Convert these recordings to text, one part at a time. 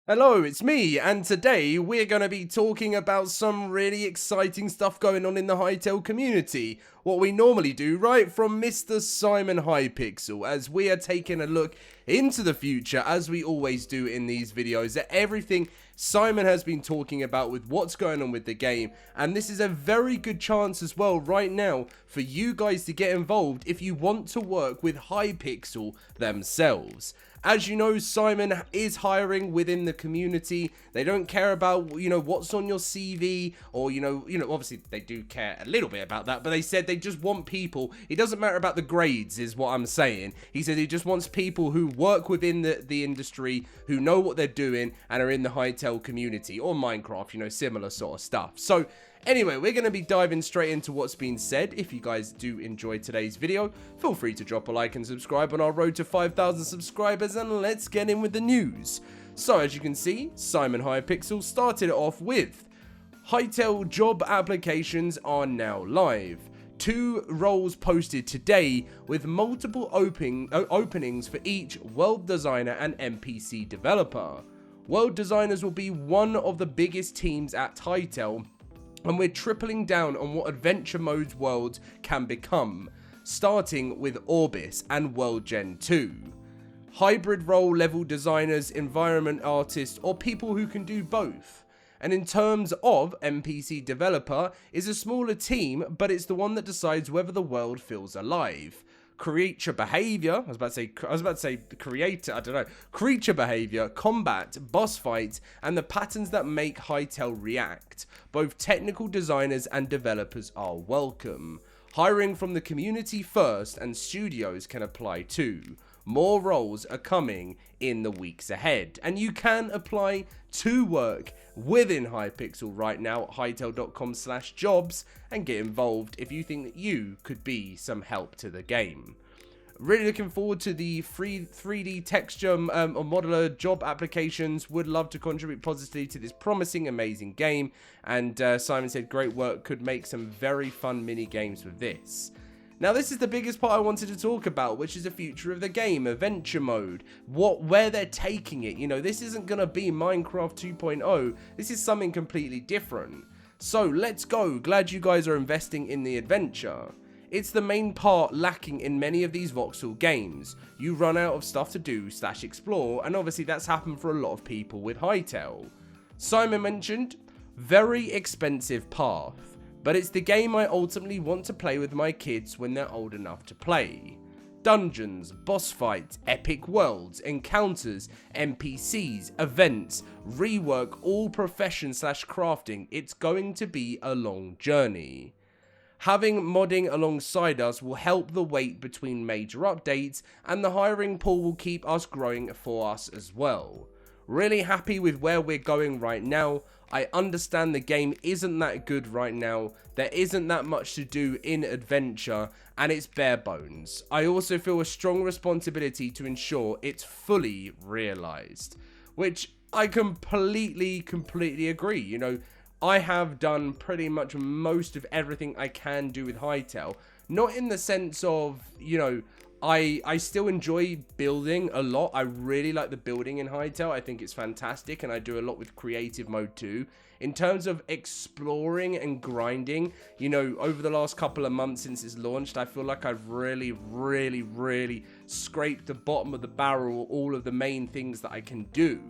Hello, it's me, and today we're going to be talking about some really exciting stuff going on in the Hytale community. What we normally do, right, from Mr. Simon Hypixel, as we are taking a look into the future, as we always do in these videos, at everything Simon has been talking about with what's going on with the game. And this is a very good chance as well right now for you guys to get involved if you want to work with Hypixel themselves. As you know, Simon is hiring within the community. They don't care about, what's on your CV or, obviously they do care a little bit about that, but they said they just want people. It doesn't matter about the grades is what I'm saying. He said he just wants people who work within the industry, who know what they're doing and are in the Hytale community or Minecraft, similar sort of stuff. So anyway, we're going to be diving straight into what's been said. If you guys do enjoy today's video, feel free to drop a like and subscribe on our road to 5,000 subscribers, and let's get in with the news. So as you can see, Simon Hypixel started it off with Hytale job applications are now live. 2 roles posted today with multiple openings for each world designer and NPC developer. World designers will be one of the biggest teams at Hytale, and we're tripling down on what adventure modes worlds can become, starting with Orbis and World Gen 2. Hybrid role level designers, environment artists, or people who can do both. And in terms of NPC developer, is a smaller team, but it's the one that decides whether the world feels alive. Creature behavior, I was about to say creator, I don't know. Creature behavior, combat, boss fights, and the patterns that make Hytale react. Both technical designers and developers are welcome. Hiring from the community first, and studios can apply too. More roles are coming in the weeks ahead, and you can apply to work within Hypixel right now at hytale.com/jobs and get involved if you think that you could be some help to the game. Really looking forward to the 3D texture or modeler job applications. Would love to contribute positively to this promising, amazing game. And Simon said great work, could make some very fun mini games with this. Now this is the biggest part I wanted to talk about, which is the future of the game, adventure mode, where they're taking it. This isn't going to be Minecraft 2.0, this is something completely different. So let's go, glad you guys are investing in the adventure. It's the main part lacking in many of these voxel games. You run out of stuff to do / explore, and obviously that's happened for a lot of people with Hytale. Simon mentioned, very expensive path. But it's the game I ultimately want to play with my kids when they're old enough to play. Dungeons, boss fights, epic worlds, encounters, NPCs, events, rework, all profession / crafting. It's going to be a long journey. Having modding alongside us will help the wait between major updates, and the hiring pool will keep us growing for us as well. Really happy with where we're going right now. I understand the game isn't that good right now, there isn't that much to do in adventure, and it's bare bones. I also feel a strong responsibility to ensure it's fully realised, which I completely agree. I have done pretty much most of everything I can do with Hytale, not in the sense of, I still enjoy building a lot. I really like the building in Hytale. I think it's fantastic, and I do a lot with creative mode too. In terms of exploring and grinding, over the last couple of months since it's launched, I feel like I've really scraped the bottom of the barrel, all of the main things that I can do.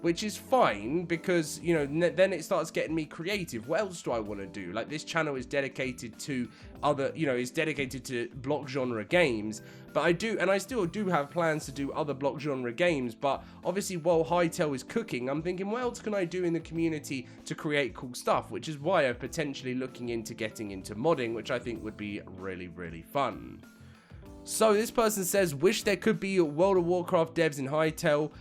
Which is fine because, then it starts getting me creative. What else do I want to do? Like, this channel is dedicated to is dedicated to block genre games. But I still do have plans to do other block genre games. But obviously, while Hytale is cooking, I'm thinking, what else can I do in the community to create cool stuff? Which is why I'm potentially looking into getting into modding, which I think would be really fun. So this person says, wish there could be World of Warcraft devs in Hytale,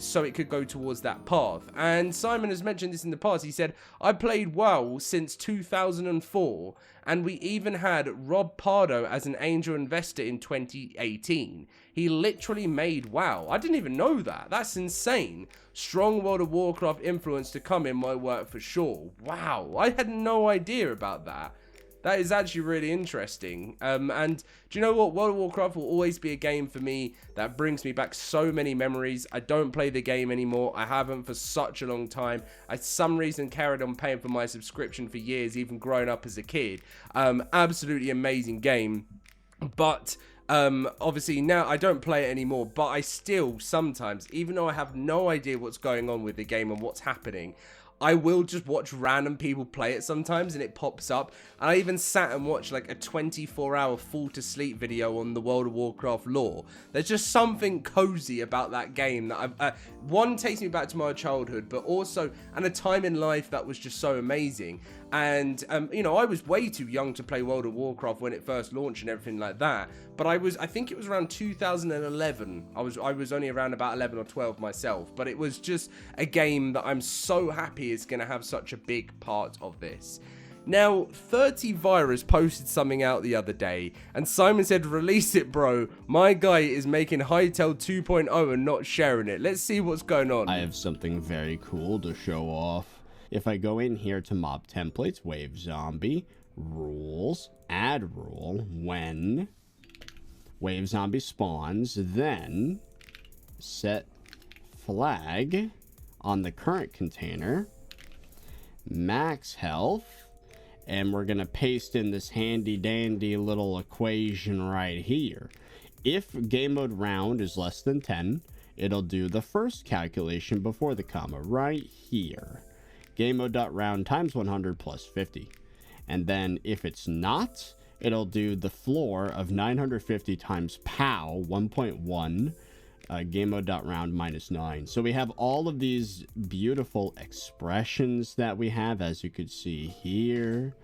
so it could go towards that path. And Simon has mentioned this in the past. He said, I played WoW since 2004, and we even had Rob Pardo as an angel investor in 2018. He literally made WoW. I didn't even know that. That's insane. Strong World of Warcraft influence to come in my work for sure. Wow, I had no idea about that. That is actually really interesting. And do you know what? World of Warcraft will always be a game for me that brings me back so many memories. I don't play the game anymore. I haven't for such a long time. I, for some reason, carried on paying for my subscription for years, even growing up as a kid. Absolutely amazing game. But obviously now I don't play it anymore, but I still sometimes, even though I have no idea what's going on with the game and what's happening, I will just watch random people play it sometimes and it pops up. And I even sat and watched like a 24-hour fall to sleep video on the World of Warcraft lore. There's just something cozy about that game that one takes me back to my childhood, but also and a time in life that was just so amazing. And you know, I was way too young to play World of Warcraft when it first launched and everything like that. But I think it was around 2011. I was only around about 11 or 12 myself. But it was just a game that I'm so happy is going to have such a big part of this. Now, 30 Virus posted something out the other day, and Simon said, "Release it, bro. My guy is making Hytale 2.0 and not sharing it." Let's see what's going on. I have something very cool to show off. If I go in here to mob templates, wave zombie, rules, add rule, when wave zombie spawns, then set flag on the current container, max health, and we're going to paste in this handy dandy little equation right here. If game mode round is less than 10, it'll do the first calculation before the comma right here. Game mode.round times 100 plus 50. And then if it's not, it'll do the floor of 950 times POW 1.1 game mode.round minus 9. So we have all of these beautiful expressions that we have, as you could see here.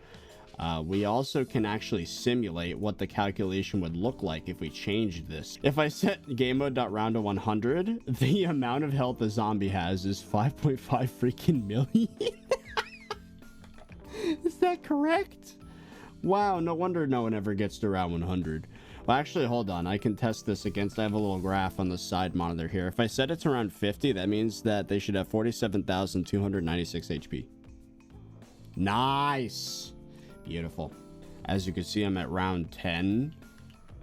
We also can actually simulate what the calculation would look like if we changed this. If I set game mode.round to 100, the amount of health a zombie has is 5.5 freaking million. Is that correct? Wow, no wonder no one ever gets to around 100. Well, actually, hold on. I can test this against... I have a little graph on the side monitor here. If I set it to around 50, that means that they should have 47,296 HP. Nice! Beautiful. As you can see, I'm at round 10.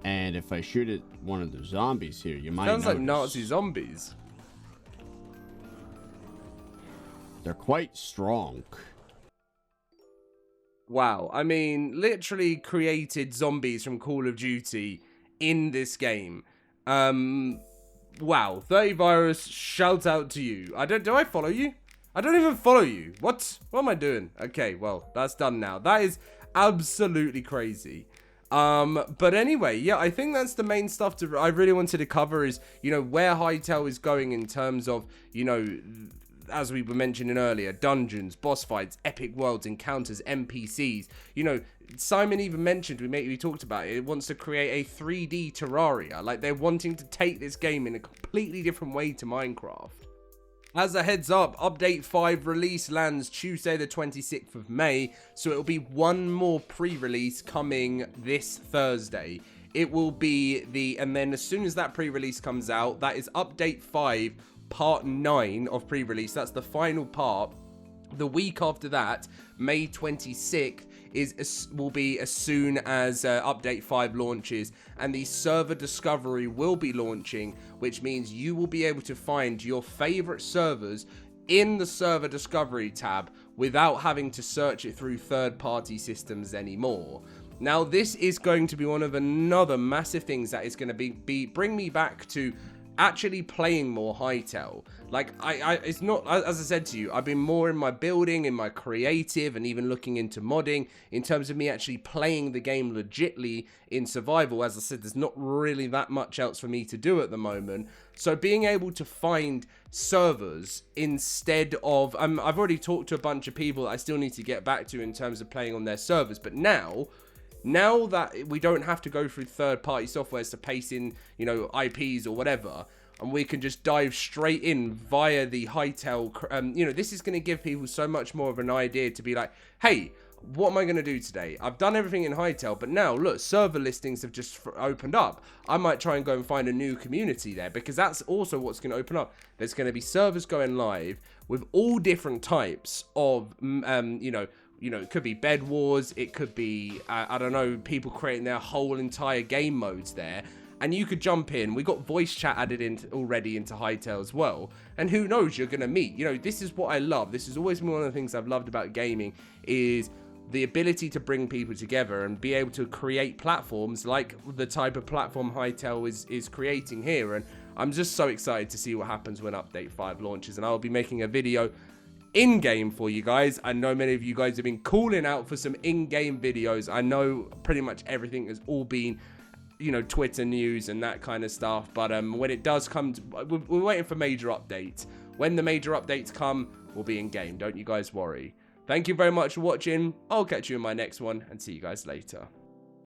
And if I shoot at one of the zombies here, you might Sounds notice, like Nazi zombies. they're quite strong. Wow, I mean, literally created zombies from Call of Duty in this game. Wow, 30 Virus, shout out to you. Do I follow you? I don't even follow you. What am I doing? Okay, well, that's done now. That is absolutely crazy. But anyway, yeah, I think that's the main stuff I really wanted to cover is, you know, where Hytale is going in terms of, you know, as we were mentioning earlier, dungeons, boss fights, epic worlds, encounters, NPCs. You know, Simon even mentioned, we talked about it wants to create a 3D Terraria. Like, they're wanting to take this game in a completely different way to Minecraft. As a heads up, Update 5 release lands Tuesday the 26th of May, so it'll be one more pre-release coming this Thursday. It will be and then as soon as that pre-release comes out, that is Update 5 Part 9 of pre-release. That's the final part. The week after that, May 26th, will be as soon as Update 5 launches, and the server discovery will be launching, which means you will be able to find your favorite servers in the server discovery tab without having to search it through third-party systems anymore. Now, this is going to be one of another massive things that is going to bring me back to actually playing more Hytale. Like, it's not, as I said to you, I've been more in my building, in my creative, and even looking into modding in terms of me actually playing the game legitly in survival. As I said, there's not really that much else for me to do at the moment. So being able to find servers instead of, I've already talked to a bunch of people that I still need to get back to in terms of playing on their servers, but now that we don't have to go through third-party softwares to paste in, you know, IPs or whatever, and we can just dive straight in via the Hytale, you know, this is going to give people so much more of an idea to be like, hey, what am I going to do today? I've done everything in Hytale, but now, look, server listings have just opened up. I might try and go and find a new community there, because that's also what's going to open up. There's going to be servers going live with all different types of, you know, You know, it could be Bed Wars, it could be, I don't know, people creating their whole entire game modes there. And you could jump in. We got voice chat added in already into Hytale as well. And who knows, you're going to meet. You know, this is what I love. This has always been one of the things I've loved about gaming, is the ability to bring people together and be able to create platforms like the type of platform Hytale is creating here. And I'm just so excited to see what happens when Update 5 launches. And I'll be making a video in-game for you guys. I know many of you guys have been calling out for some in-game videos. I know pretty much everything has all been, you know, Twitter news and that kind of stuff. But when it does come, we're waiting for major updates. When the major updates come, we'll be in-game. Don't you guys worry. Thank you very much for watching. I'll catch you in my next one and see you guys later.